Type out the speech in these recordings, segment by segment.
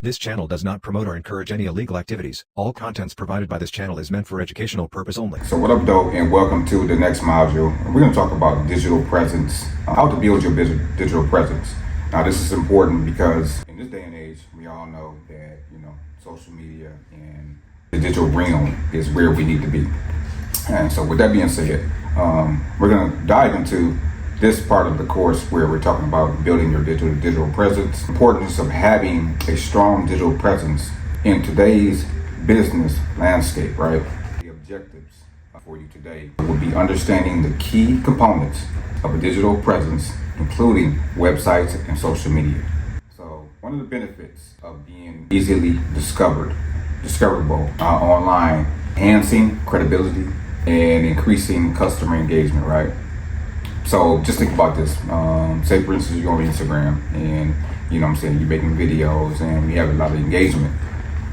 This channel does not promote or encourage any illegal activities. All contents provided by this channel is meant for educational purpose only. So what up, though, and welcome to the next module. We're going to talk about digital presence, how to build your digital presence. Now, this is important because in this day and age, we all know that, social media and the digital realm is where we need to be. And so with that being said, we're going to dive into this part of the course where we're talking about building your digital presence, importance of having a strong digital presence in today's business landscape, right? The objectives for you today will be understanding the key components of a digital presence, including websites and social media. So one of the benefits of being easily discoverable online, enhancing credibility and increasing customer engagement, right? So just think about this. Say for instance, you're on Instagram and you're making videos and we have a lot of engagement.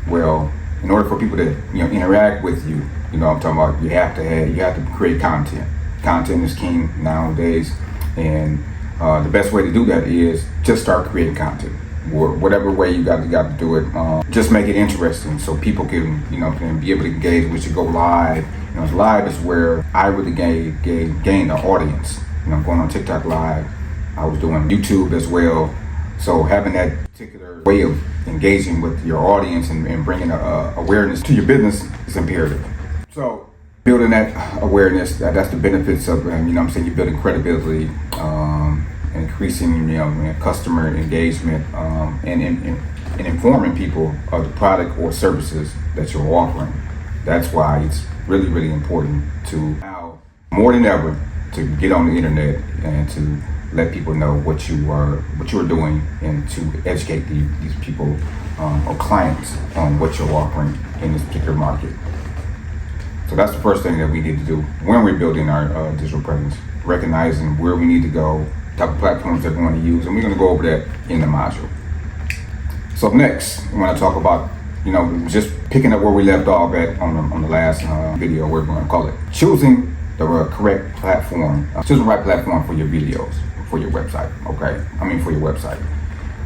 Well, in order for people to interact with you, I'm talking about you have to create content. Content is king nowadays, and the best way to do that is just start creating content. Whatever way you got to do it. Just make it interesting so people can be able to engage with you. Go live. Live is where I really gain an audience. Going on TikTok live. I was doing YouTube as well. So having that particular way of engaging with your audience and bringing awareness to your business is imperative. So building that awareness, that's the benefits of, you're building credibility, increasing, customer engagement, and informing people of the product or services that you're offering. That's why it's really, really important to now, more than ever, to get on the internet and to let people know what you are doing and to educate these people or clients on what you're offering in this particular market. So that's the first thing that we need to do when we're building our digital presence, recognizing where we need to go, type of platforms that we want to use, and we're going to go over that in the module. So next, we want to talk about, just picking up where we left off at on the last video, we're going to call it choosing the correct platform, choose the right platform for your videos, for your website, for your website.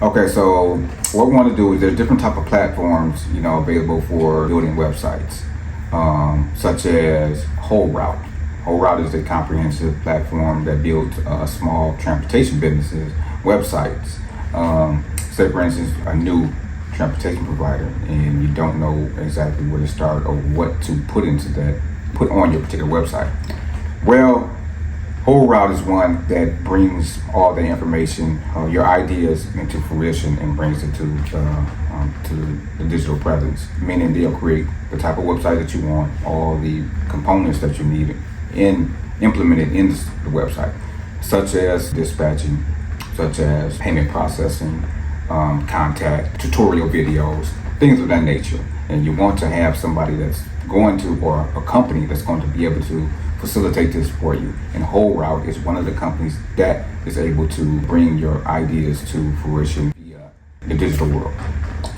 Okay, so what we want to do is there's different type of platforms, available for building websites, such as WholeRoute. WholeRoute is a comprehensive platform that builds small transportation businesses, websites. Say for instance, a new transportation provider, and you don't know exactly where to start or what to put on your particular website. Well, WholeRoute is one that brings all the information, your ideas into fruition and brings it to the digital presence, meaning they'll create the type of website that you want, all the components that you need implemented in the website, such as dispatching, such as payment processing, contact, tutorial videos, things of that nature. And you want to have somebody that's going to, or a company that's going to be able to facilitate this for you. And WholeRoute is one of the companies that is able to bring your ideas to fruition via the digital world.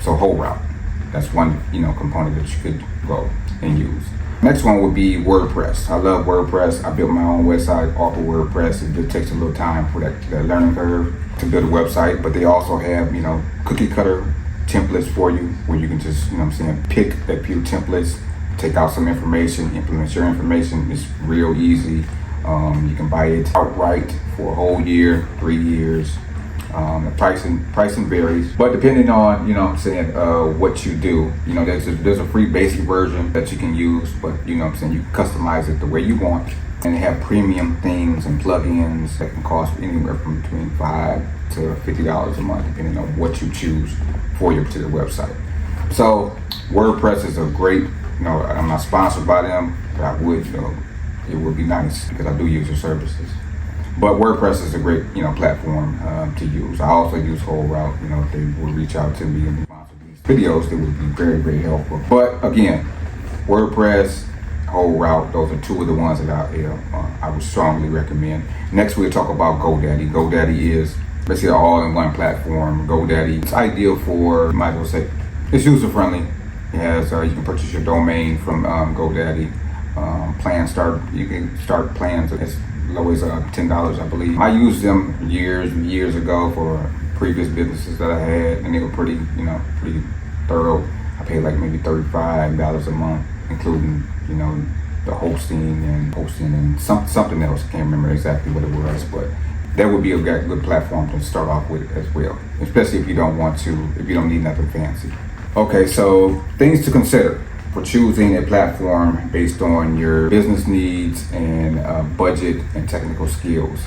So WholeRoute, that's one component that you could go and use. Next one would be WordPress. I love WordPress. I built my own website off of WordPress. It just takes a little time for that learning curve to build a website, but they also have cookie cutter templates for you where you can just pick a few templates, take out some information, implement your information. It's real easy. You can buy it outright for a whole year, 3 years. The pricing varies, but depending on what you do, there's a free basic version that you can use, but you can customize it the way you want, and they have premium things and plugins that can cost anywhere from between $5 to $50 a month, depending on what you choose for your particular website. So WordPress is a great, I'm not sponsored by them, but I would, it would be nice because I do use their services. But WordPress is a great, platform to use. I also use WholeRoute. If they would reach out to me and sponsor these videos, they would be very, very helpful. But again, WordPress, WholeRoute, those are two of the ones that I would strongly recommend. Next, we'll talk about GoDaddy. GoDaddy is basically an all-in-one platform. GoDaddy, it's ideal for, you might as well say, it's user-friendly. It has, you can purchase your domain from GoDaddy. You can start plans as low as $10, I believe. I used them years ago for previous businesses that I had, and they were pretty thorough. I paid like maybe $35 a month, including, the hosting and something else. I can't remember exactly what it was, but that would be a good platform to start off with as well, especially if you don't need nothing fancy. Okay, so things to consider for choosing a platform based on your business needs and budget and technical skills.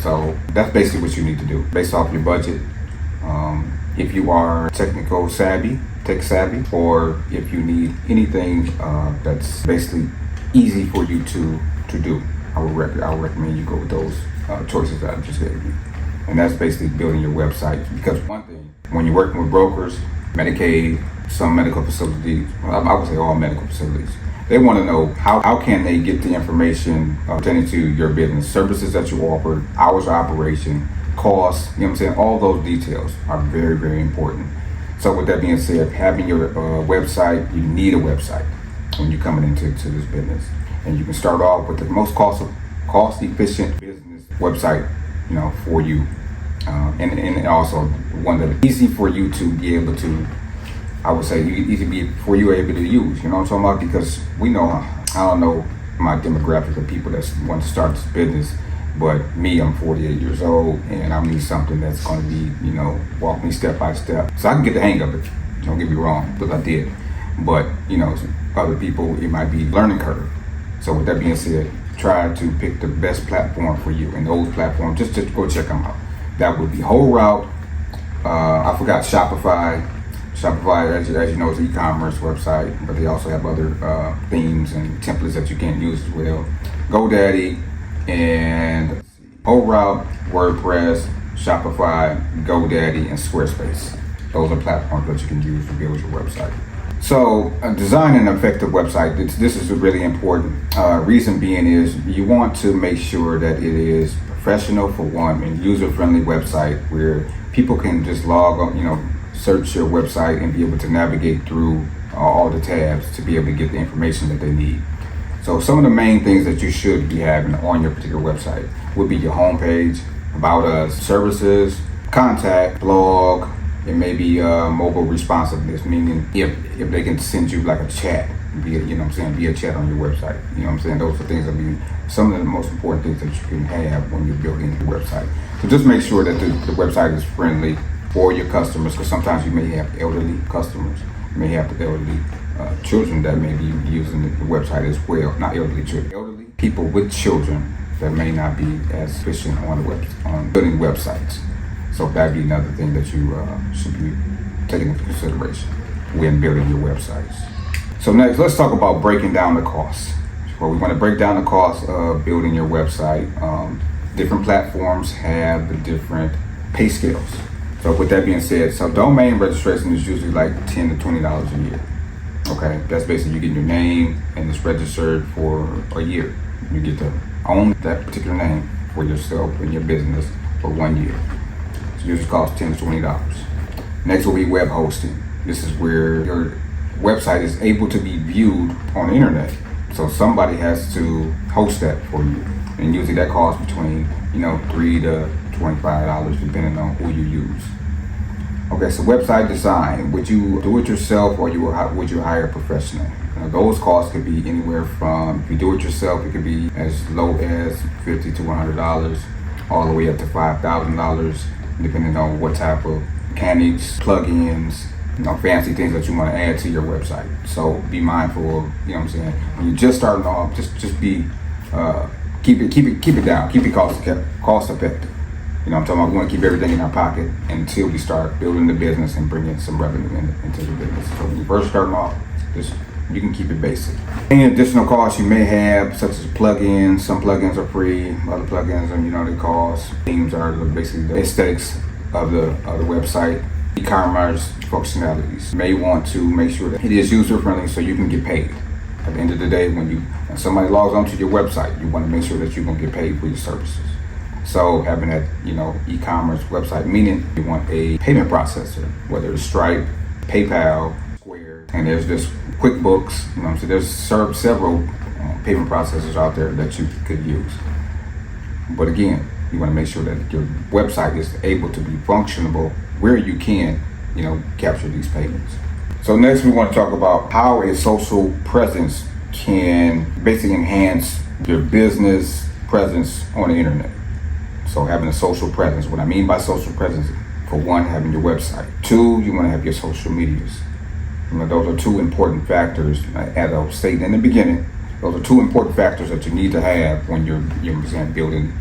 So that's basically what you need to do based off your budget. If you are tech savvy, or if you need anything that's basically easy for you to do, I would recommend you go with those choices that I just gave you. And that's basically building your website. Because one thing, when you're working with brokers, Medicaid, some medical facilities, I would say all medical facilities, they want to know how can they get the information pertaining to your business, services that you offer, hours of operation, costs, all those details are very, very important. So with that being said, having your website, you need a website when you're coming into this business. And you can start off with the most cost efficient business website, for you. And also one that is easy for you to be able to, I would say, for you able to use. You know what I'm talking about? Because we know, I don't know my demographic of people that want to start this business, but me, I'm 48 years old, and I need something that's going to be, walk me step by step, so I can get the hang of it. Don't get me wrong, because I did. But other people, it might be learning curve. So with that being said, try to pick the best platform for you, and those platforms, just go check them out. That would be Whole Route. I forgot Shopify. Shopify, as you know, is an e-commerce website, but they also have other themes and templates that you can use as well. GoDaddy and Whole Route, WordPress, Shopify, GoDaddy, and Squarespace. Those are platforms that you can use to build your website. So design an effective website. This is really important. Reason being is you want to make sure that it is professional for one, and user-friendly website where people can just log on, search your website and be able to navigate through all the tabs to be able to get the information that they need. So some of the main things that you should be having on your particular website would be your homepage, about us, services, contact, blog. It may be mobile responsiveness, meaning if they can send you like a chat, via chat on your website. Those are things that be some of the most important things that you can have when you're building your website. So just make sure that the website is friendly for your customers, because sometimes you may have elderly customers, you may have the elderly children that may be using the website as well. Not elderly children, elderly people with children that may not be as efficient on building websites. So that'd be another thing that you should be taking into consideration when building your websites. So next, let's talk about breaking down the costs. Well, we want to break down the costs of building your website. Different platforms have the different pay scales. So with that being said, so domain registration is usually like $10 to $20 a year. Okay, that's basically you get your name and it's registered for a year. You get to own that particular name for yourself and your business for 1 year. It usually costs $10 to $20. Next will be web hosting. This is where your website is able to be viewed on the internet. So somebody has to host that for you. And usually that costs between, $3 to $25 depending on who you use. Okay, so website design. Would you do it yourself or would you hire a professional? Those costs could be anywhere from, if you do it yourself, it could be as low as $50 to $100, all the way up to $5,000, depending on what type of mechanics, plugins, fancy things that you want to add to your website. So be mindful of, when you're just starting off, just be, keep it down, keep it cost effective. I'm talking about we want to keep everything in our pocket until we start building the business and bringing some revenue into the business. So when you first starting off, you can keep it basic. Any additional costs you may have, such as plugins. Some plugins are free, other plugins are, they cost. Themes are basically the aesthetics of the website. E-commerce functionalities. You may want to make sure that it is user-friendly so you can get paid. At the end of the day, when somebody logs onto your website, you want to make sure that you're going to get paid for your services. So having that, e-commerce website, meaning you want a payment processor, whether it's Stripe, PayPal, Square, and there's this QuickBooks, so there's several payment processors out there that you could use. But again, You want to make sure that your website is able to be functionable where you can, capture these payments. So next we want to talk about how a social presence can basically enhance your business presence on the internet. So having a social presence, what I mean by social presence, for one, having your website. Two, you want to have your social medias. Those are two important factors, as I was stating in the beginning. Those are two important factors that you need to have when you're building,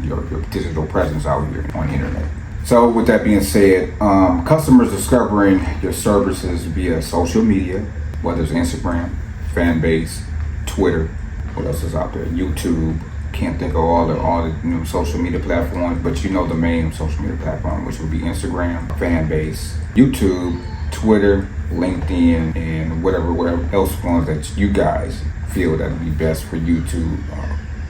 your digital presence out here on the internet. So with that being said, customers discovering your services via social media, whether it's Instagram, fan base, Twitter, what else is out there? YouTube. Can't think of all the social media platforms, but the main social media platform, which would be Instagram, fan base, YouTube, Twitter, LinkedIn, and whatever else ones that you guys feel that would be best for you to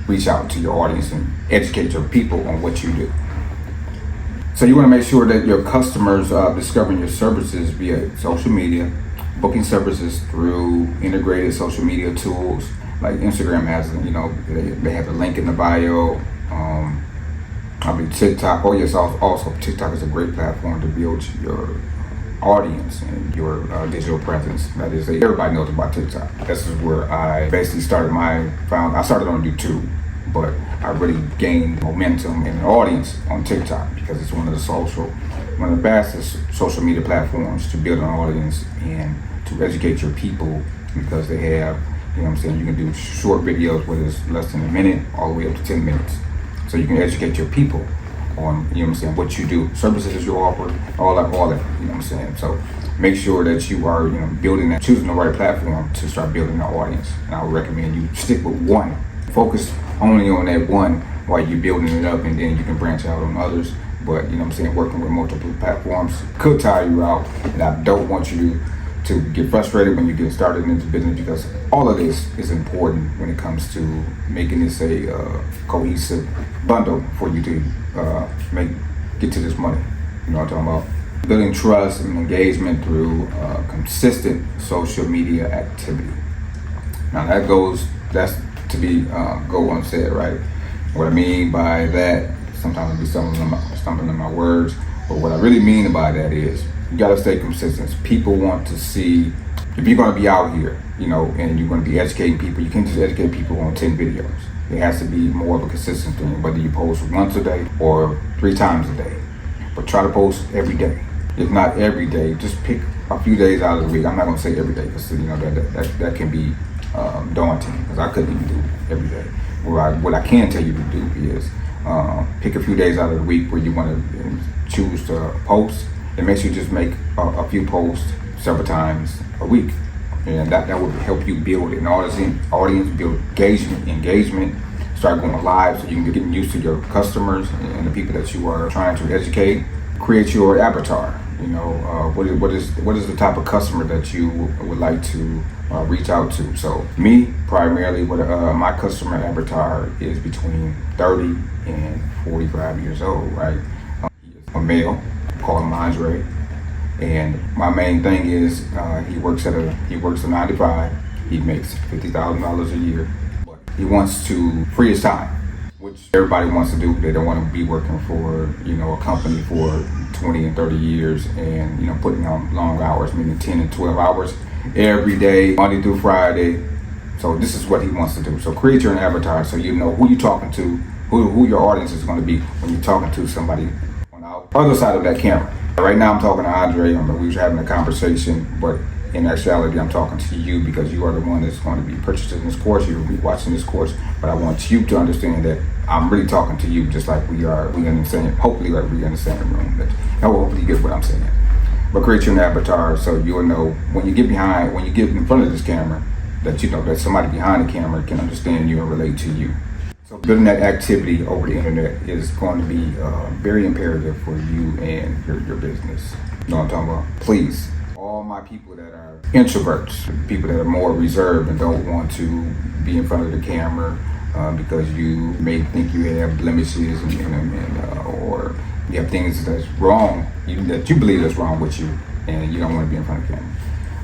reach out to your audience and educate your people on what you do. So you want to make sure that your customers are discovering your services via social media, booking services through integrated social media tools like Instagram has. They have a link in the bio. TikTok. Oh yes, also TikTok is a great platform to build your audience and your digital presence. That is, everybody knows about TikTok. This is where I basically started I started on YouTube, but I really gained momentum and an audience on TikTok because it's one of the fastest social media platforms to build an audience and to educate your people, because they have, you can do short videos, whether it's less than a minute all the way up to 10 minutes. So you can educate your people on, what you do, services that you offer, all that, So make sure that you are, choosing the right platform to start building an audience. And I would recommend you stick with one. Focus only on that one while you're building it up, and then you can branch out on others. But, working with multiple platforms could tire you out, and I don't want you to get frustrated when you get started into business, because all of this is important when it comes to making this a cohesive bundle for you to get to this money. You know what I'm talking about? Building trust and engagement through consistent social media activity. Now that's to be go unsaid, right? What I mean by that, sometimes I'll be stumbling in my words, but what I really mean by that is you gotta stay consistent. People want to see, if you're gonna be out here, and you're gonna be educating people, you can't just educate people on 10 videos. It has to be more of a consistent thing, whether you post once a day or 3 times a day. But try to post every day. If not every day, just pick a few days out of the week. I'm not gonna say every day, because that can be daunting, because I couldn't even do it every day. What I can tell you to do is pick a few days out of the week where you want to choose to post, and make sure you just make a few posts several times a week, and that will help you build an audience, build engagement, start going live, so you can get used to your customers and the people that you are trying to educate. Create your avatar. What is the type of customer that you would like to reach out to? So me, primarily, my customer avatar is between 30 and 45 years old, right? A male, call him Andre, and my main thing is he works a 9 to 5. He makes $50,000 a year, but he wants to free his time, which everybody wants to do. They don't want to be working for a company for 20 and 30 years and putting on long hours, meaning 10 and 12 hours every day, Monday through Friday. So this is what he wants to do. So create your avatar, so you know who you're talking to, who your audience is going to be when you're talking to somebody on the other side of that camera. Right now I'm talking to Andre. We was having a conversation, but in actuality I'm talking to you, because you are the one that's going to be purchasing this course. You'll be watching this course, but I want you to understand that I'm really talking to you, just like we understand. Hopefully, like we understand the room. But hopefully you get what I'm saying. But create your avatar, so you'll know when you get in front of this camera, that that somebody behind the camera can understand you and relate to you. So building that activity over the internet is going to be very imperative for you and your business. You know what I'm talking about? Please, all my people that are introverts, people that are more reserved and don't want to be in front of the camera because you may think you have blemishes or you have things that's wrong, that you believe that's wrong with you, and you don't want to be in front of the camera.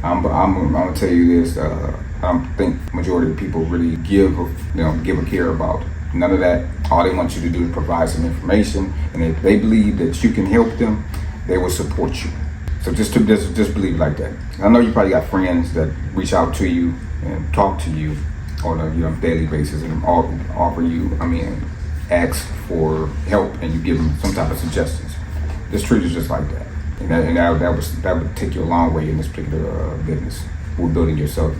I'm gonna tell you this. I don't think majority of people really give a care about None of that. All they want you to do is provide some information, and if they believe that you can help them, they will support you. So just believe like that. I know you probably got friends that reach out to you and talk to you on a daily basis and offer you, ask for help, and you give them some type of suggestions. Just treat it just like that, and that would take you a long way in this particular business. We're building yourself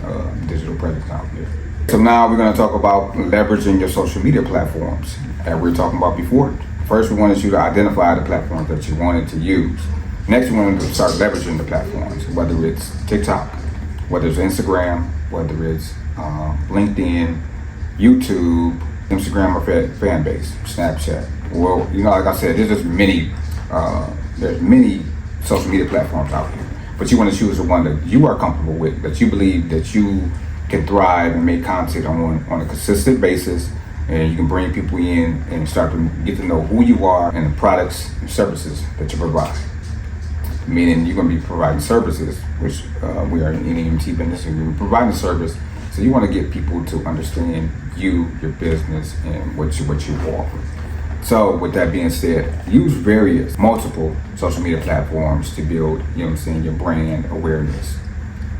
digital presence out here. So now we're going to talk about leveraging your social media platforms that we were talking about before. First, we wanted you to identify the platforms that you wanted to use. Next, we wanted to start leveraging the platforms, whether it's TikTok, whether it's Instagram, whether it's LinkedIn, YouTube, Instagram or fan base, Snapchat. Well, like I said, there's many social media platforms out here, but you want to choose the one that you are comfortable with, that you believe that you can thrive and make content on a consistent basis, and you can bring people in and start to get to know who you are and the products and services that you provide. Meaning you're going to be providing services, which we are in Nemt business, and we're providing service. So you want to get people to understand you, your business, and what you offer. So with that being said, use multiple social media platforms to build, your brand awareness.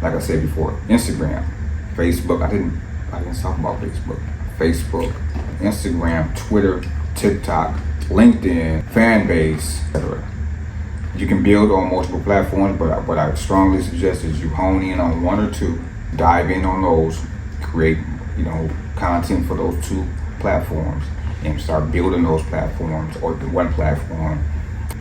Like I said before, Instagram, Facebook. I didn't talk about Facebook. Facebook, Instagram, Twitter, TikTok, LinkedIn, fan base, etc. You can build on multiple platforms, but what I strongly suggest is you hone in on one or two, dive in on those, create, content for those two platforms, and start building those platforms or the one platform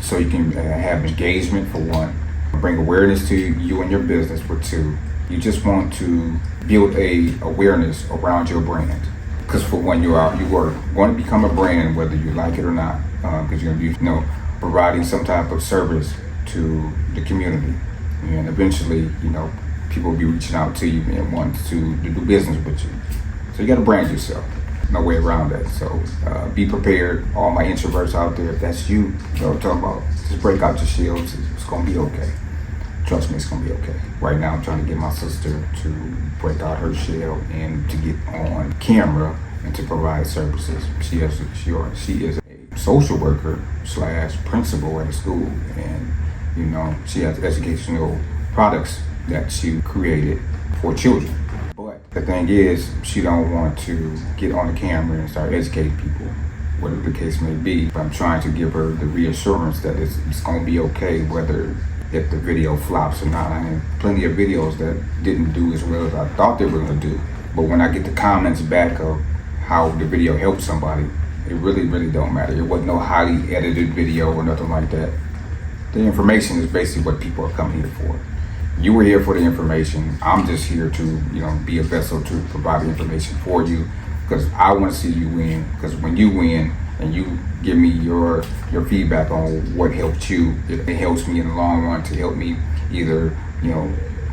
so you can have engagement for one, bring awareness to you and your business for two. You just want to build a awareness around your brand, because for one, you are going to become a brand whether you like it or not, because you're going to be providing some type of service to the community, and eventually people will be reaching out to you and want to do business with you. So you got to brand yourself. No way around that. So be prepared. All my introverts out there, if that's you, I'm talking about, just break out your shields. It's going to be okay. Trust me, it's going to be okay. Right now, I'm trying to get my sister to break out her shell and to get on camera and to provide services. She is a social worker / principal at a school, and she has educational products that she created for children. But the thing is, she don't want to get on the camera and start educating people, whatever the case may be. But I'm trying to give her the reassurance that it's going to be okay, whether if the video flops or not. I had plenty of videos that didn't do as well as I thought they were going to do. But when I get the comments back of how the video helped somebody, it really, really don't matter. It wasn't no highly edited video or nothing like that. The information is basically what people are coming here for. You were here for the information. I'm just here to, be a vessel to provide the information for you, because I want to see you win. Because when you win and you give me your feedback on what helped you, it helps me in the long run to help me either,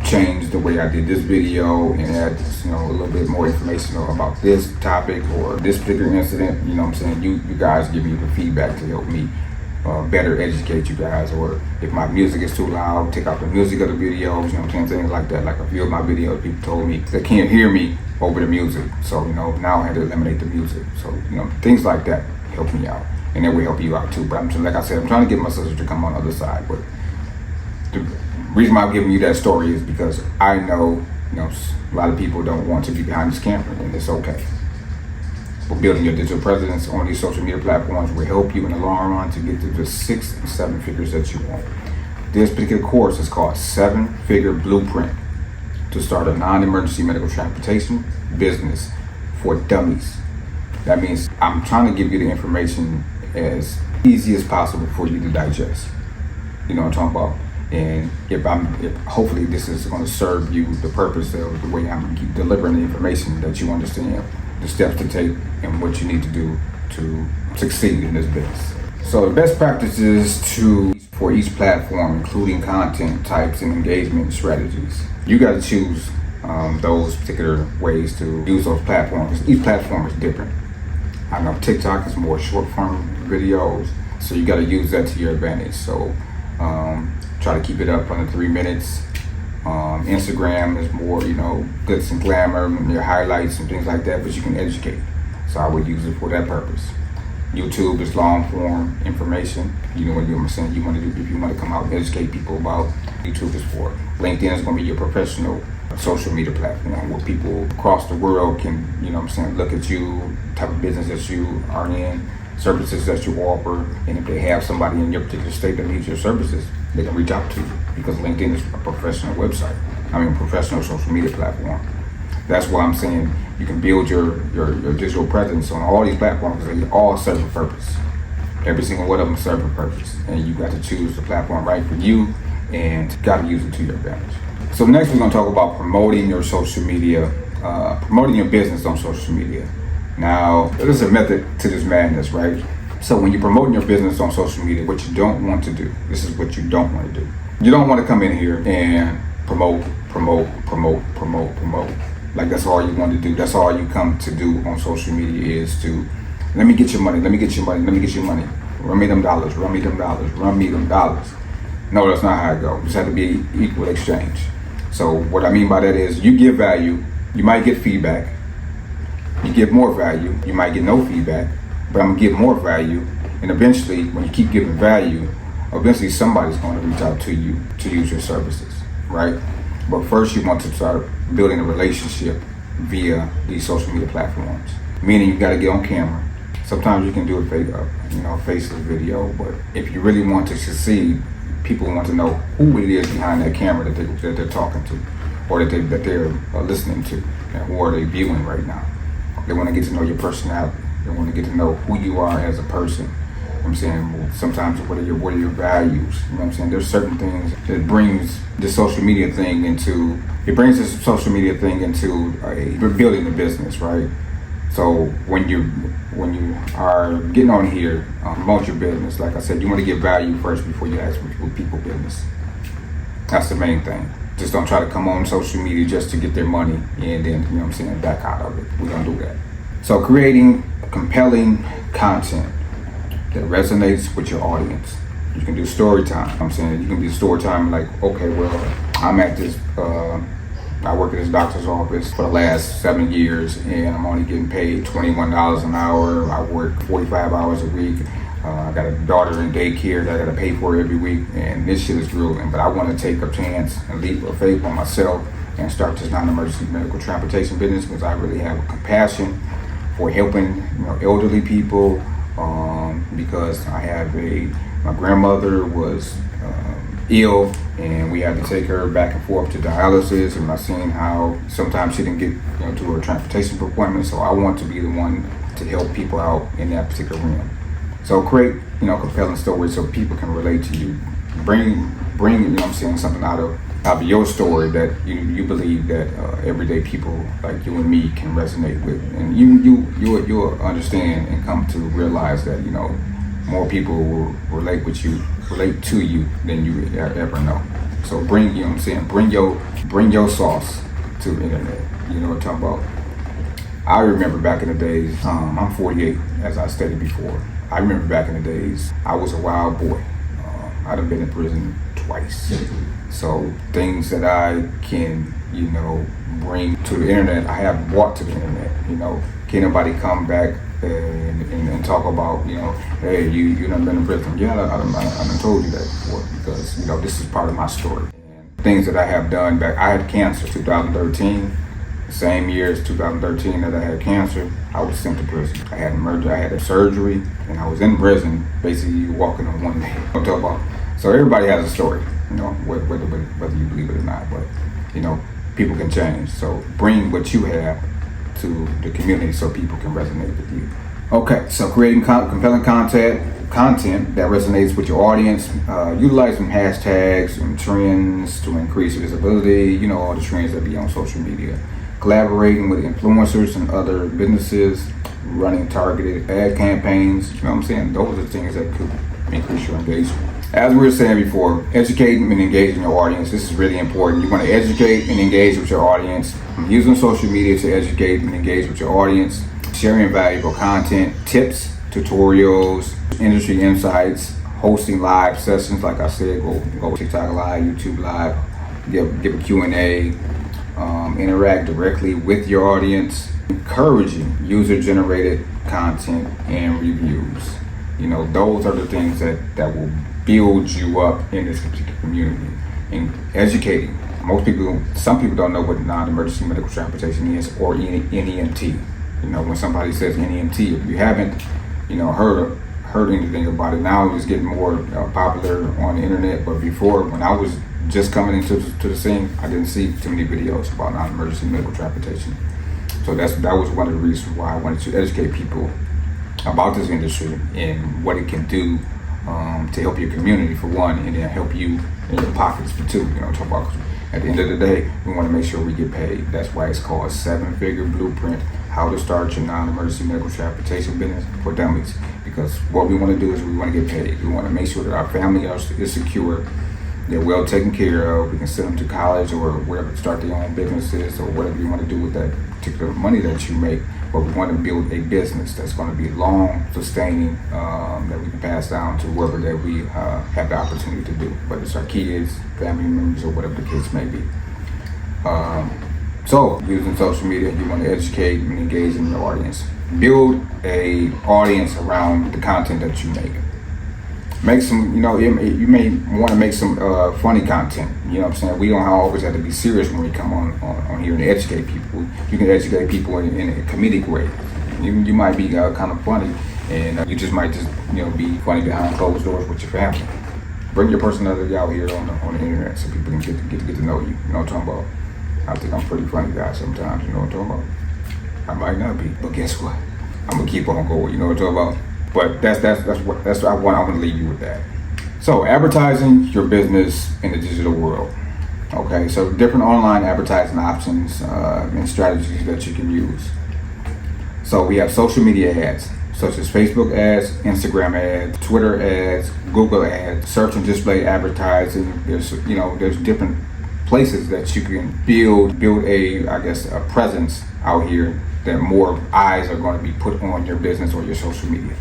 change the way I did this video and add, a little bit more information about this topic or this particular incident. You guys give me the feedback to help me better educate you guys. Or if my music is too loud, take out the music of the videos, things like that. Like a few of my videos, people told me they can't hear me over the music. So, now I had to eliminate the music. So, things like that help me out. And it will help you out too. But like I said, I'm trying to get my sister to come on the other side. But the reason why I'm giving you that story is because I know, a lot of people don't want to be behind this camera, and it's okay. But building your digital presence on these social media platforms will help you in the long run to get to the 6 and 7 figures that you want. This particular course is called 7-Figure Blueprint to start a non-emergency medical transportation business for dummies. That means I'm trying to give you the information as easy as possible for you to digest. You know what I'm talking about? And if hopefully this is going to serve you the purpose of the way I'm going to keep delivering the information, that you understand the steps to take and what you need to do to succeed in this business. So the best practices for each platform, including content types and engagement strategies. You got to choose those particular ways to use those platforms. Each platform is different. I know TikTok is more short form videos, so you got to use that to your advantage. So try to keep it up under 3 minutes. Instagram is more, glitz and glamour, your highlights and things like that, but you can educate. So I would use it for that purpose. YouTube is long form information. You know what I'm saying? You want to do, if you want to come out and educate people about, YouTube is for. LinkedIn is going to be your professional social media platform where people across the world can, look at you, type of business that you are in, services that you offer, and if they have somebody in your particular state that needs your services, they can reach out to you because LinkedIn is a professional website. Professional social media platform. That's why I'm saying you can build your digital presence on all these platforms. They all serve a purpose. Every single one of them serve a purpose, and you got to choose the platform right for you, and got to use it to your advantage. So next we're going to talk about promoting your social media, promoting your business on social media. Now, there's a method to this madness, right? So when you're promoting your business on social media, what you don't want to do, this is what you don't want to do. You don't want to come in here and promote. Like that's all you want to do. That's all you come to do on social media is to, let me get your money, let me get your money, let me get your money. Run me them dollars, run me them dollars, run me them dollars. No, that's not how it goes. It just has to be equal exchange. So what I mean by that is you give value, you might get feedback. You give more value, you might get no feedback, but I'm gonna give more value. And eventually, when you keep giving value, eventually somebody's going to reach out to you to use your services, right? But first you want to start building a relationship via these social media platforms. Meaning you got to get on camera. Sometimes you can do a faceless video, but if you really want to succeed, people want to know who it is behind that camera that they're talking to, or that they're listening to, and who are they viewing right now. They want to get to know your personality. They want to get to know who you are as a person. I'm saying sometimes what are your values? You know what I'm saying? There's certain things that brings the social media thing into building the business, right? So when you are getting on here, promote your business. Like I said, you want to get value first before you ask for people business. That's the main thing. Just don't try to come on social media just to get their money and then back out of it. We don't do that. So creating compelling content that resonates with your audience. You can do story time. You can do story time like, okay, well, I'm at this, I work at this doctor's office for the last 7 years and I'm only getting paid $21 an hour. I work 45 hours a week. I got a daughter in daycare that I got to pay for every week, and this shit is grueling, but I want to take a chance and leap of faith on myself and start this non-emergency medical transportation business because I really have a compassion for helping elderly people, because I have my grandmother was ill and we had to take her back and forth to dialysis, and I seen how sometimes she didn't get to her transportation appointment, so I want to be the one to help people out in that particular realm. So create compelling stories so people can relate to you. Bring something out of your story that you believe that everyday people like you and me can resonate with, and you'll understand and come to realize that more people will relate to you than you ever know. So bring your sauce to the internet. You know what I'm talking about? I remember back in the days, I'm 48, as I stated before. I remember back in the days, I was a wild boy. I'd have been in prison twice. So things that I can, bring to the internet, I have brought to the internet. Can nobody come back and talk about, hey, you done been in prison? Yeah, I done told you that before because, this is part of my story. And things that I have done back, I had cancer 2013. The same year as 2013 that I had cancer, I was sent to prison. I had a surgery, and I was in prison, basically walking on one leg. I'm talking about. So everybody has a story, whether you believe it or not, but, people can change. So bring what you have to the community so people can resonate with you. Okay, so creating compelling content that resonates with your audience, utilizing hashtags and trends to increase visibility, all the trends that be on social media. Collaborating with influencers and other businesses, running targeted ad campaigns, those are the things that could increase your engagement. As we were saying before, educating and engaging your audience, this is really important. You want to educate and engage with your audience. Using social media to educate and engage with your audience, sharing valuable content, tips, tutorials, industry insights, hosting live sessions, like I said, go TikTok Live, YouTube Live, give a Q&A, interact directly with your audience, encouraging user-generated content and reviews. Those are the things that will build you up in this particular community. And educating. Some people don't know what non-emergency medical transportation is, or NEMT. When somebody says NEMT, if you haven't, heard anything about it, now it's getting more popular on the internet. But before, when I was just coming into the scene, I didn't see too many videos about non-emergency medical transportation. So that was one of the reasons why I wanted to educate people about this industry and what it can do to help your community for one, and then help you in your pockets for two. Talk about, at the end of the day, we want to make sure we get paid. That's why it's called 7-Figure Blueprint: How to Start Your Non-Emergency Medical Transportation Business for Dummies. Because what we want to do is we want to get paid. We want to make sure that our family is secure, they're well taken care of. We can send them to college or wherever, start their own businesses or whatever you want to do with that particular money that you make. But we want to build a business that's going to be long, sustaining, that we can pass down to whoever that we have the opportunity to do, whether it's our kids, family members, or whatever the case may be. So, using social media, you want to educate and engage in your audience. Build a audience around the content that you make. Make some, you may want to make some funny content. You know what I'm saying? We don't always have to be serious when we come on here and educate people. You can educate people in a comedic way. You might be kind of funny, and you might be funny behind closed doors with your family. Bring your personality out here on the internet so people can get to know you. You know what I'm talking about? I think I'm a pretty funny guy sometimes. You know what I'm talking about? I might not be, but guess what? I'm gonna keep on going. You know what I'm talking about? But that's what I want to leave you with that. So, advertising your business in the digital world. Okay, so different online advertising options and strategies that you can use. So we have social media ads, such as Facebook ads, Instagram ads, Twitter ads, Google ads, search and display advertising. There's different places that you can build a presence out here that more eyes are going to be put on your business or your social media.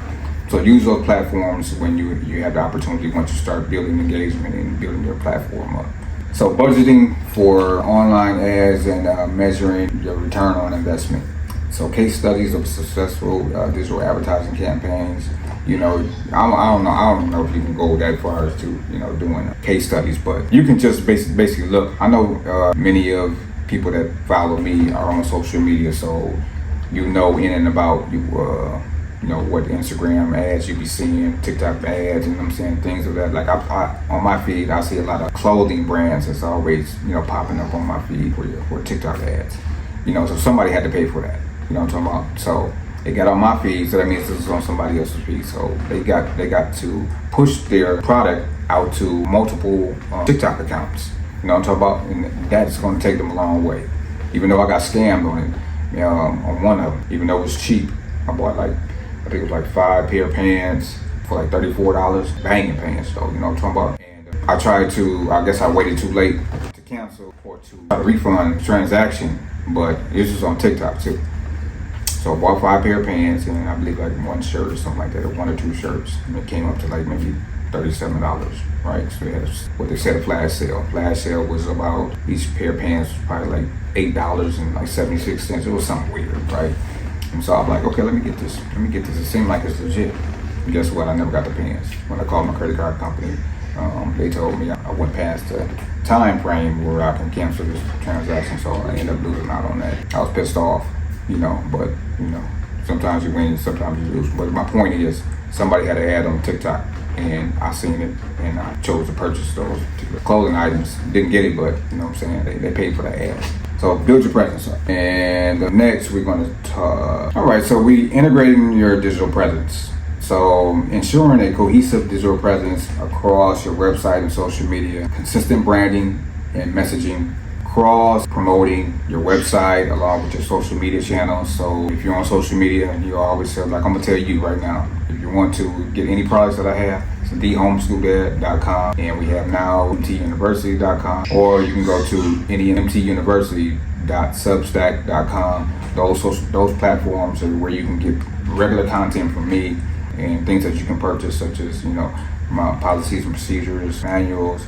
So use those platforms when you have the opportunity, once you start building engagement and building your platform up. So budgeting for online ads and measuring your return on investment. So case studies of successful digital advertising campaigns. I don't know if you can go that far as to doing case studies, but you can just basically look. I know many of people that follow me are on social media, so in and about what Instagram ads you be seeing, TikTok ads, and I'm saying things of that. Like I on my feed, I see a lot of clothing brands that's always popping up on my feed for TikTok ads. So somebody had to pay for that. You know what I'm talking about? So it got on my feed, so that means this is on somebody else's feed. So they got to push their product out to multiple TikTok accounts. You know what I'm talking about? And that's going to take them a long way. Even though I got scammed on it, on one of them, even though it was cheap, I bought I think it was like 5 pair of pants for like $34, banging pants though, you know what I'm talking about? And I guess I waited too late to cancel or to try to refund the transaction, but this was on TikTok too. So I bought 5 pair of pants and I believe like 1 shirt or something like that, or 1 or 2 shirts, and it came up to like maybe $37, right? So they had what they said a flash sale. Flash sale was about, each pair of pants was probably like $8 and like 76 cents. It was something weird, right? And so I'm like, okay, let me get this. It seemed like it's legit. And guess what? I never got the pants. When I called my credit card company, they told me I went past the time frame where I can cancel this transaction, so I ended up losing out on that. I was pissed off, but sometimes you win, sometimes you lose. But my point is, somebody had an ad on TikTok, and I seen it, and I chose to purchase those particular clothing items. Didn't get it, but you know what I'm saying, they paid for that ad. So build your presence up. And next we're going to talk. All right, so we integrating your digital presence. So ensuring a cohesive digital presence across your website and social media, consistent branding and messaging, cross promoting your website along with your social media channels. So if you're on social media, and you always say, like I'm gonna tell you right now, if you want to get any products that I have, it's thehomeschoolDad.com, and we have now nemtuniversity.com, or you can go to nemtuniversity.substack.com. Those platforms are where you can get regular content from me and things that you can purchase, such as my policies and procedures, manuals,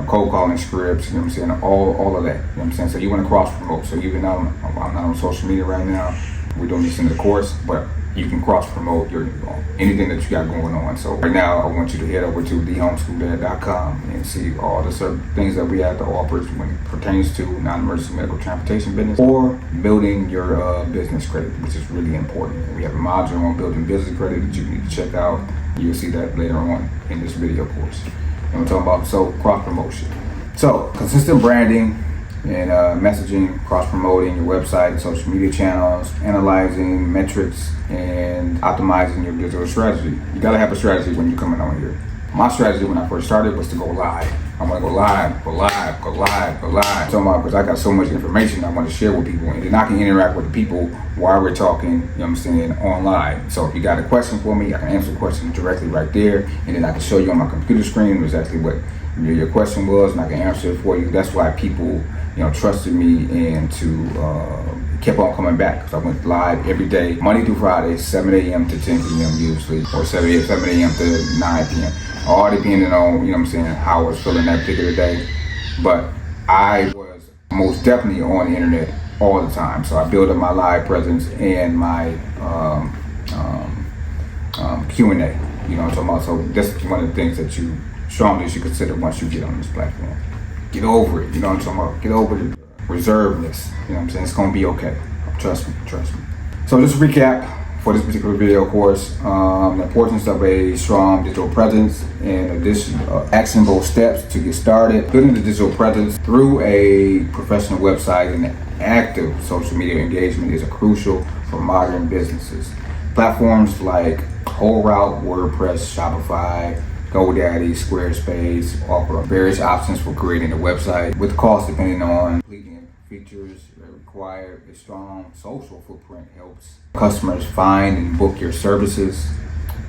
cold calling scripts, you know what I'm saying, all of that, you know what I'm saying. So you want to cross promote. So even though I'm not on social media right now, we're doing this in the course, but you can cross promote your anything that you got going on. So right now, I want you to head over to thehomeschoolDad.com and see all the certain things that we have to offer when it pertains to non-emergency medical transportation business or building your business credit, which is really important. And we have a module on building business credit that you need to check out. You'll see that later on in this video course. And we're talking about cross promotion. So consistent branding and messaging, cross-promoting your website and social media channels, analyzing metrics, and optimizing your digital strategy. You gotta have a strategy when you're coming on here. My strategy when I first started was to go live. I want to go live. So because I got so much information I want to share with people, and then I can interact with the people while we're talking, you know what I'm saying, online. So if you got a question for me, I can answer the question directly right there, and then I can show you on my computer screen exactly what your question was, and I can answer it for you. That's why people, trusted me and to kept on coming back, because I went live every day, Monday through Friday, 7 a.m. to 10 p.m. usually, or 7 a.m. to 9 p.m. All depending on, how I was feeling that particular day. But I was most definitely on the internet all the time. So I built up my live presence and my Q&A, what I'm talking about. So that's one of the things that you strongly should consider once you get on this platform. Get over it, what I'm talking about. Get over the reservedness, what I'm saying. It's gonna be okay. Trust me. So just to recap for this particular video course, the importance of a strong digital presence and additional actionable steps to get started. Building the digital presence through a professional website and active social media engagement is crucial for modern businesses. Platforms like WholeRoute, WordPress, Shopify, GoDaddy, Squarespace offer various options for creating a website, with costs depending on completing features required. A strong social footprint helps customers find and book your services,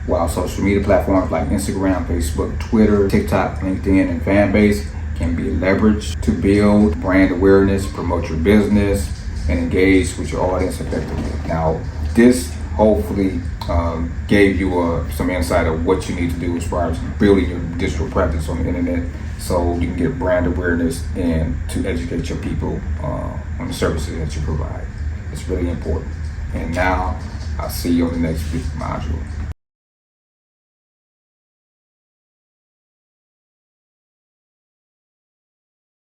while social media platforms like Instagram, Facebook, Twitter, TikTok, LinkedIn, and Fanbase can be leveraged to build brand awareness, promote your business, and engage with your audience effectively. Now, this hopefully gave you some insight of what you need to do as far as building your digital presence on the internet, so you can get brand awareness and to educate your people on the services that you provide. It's really important. And now I'll see you on the next module.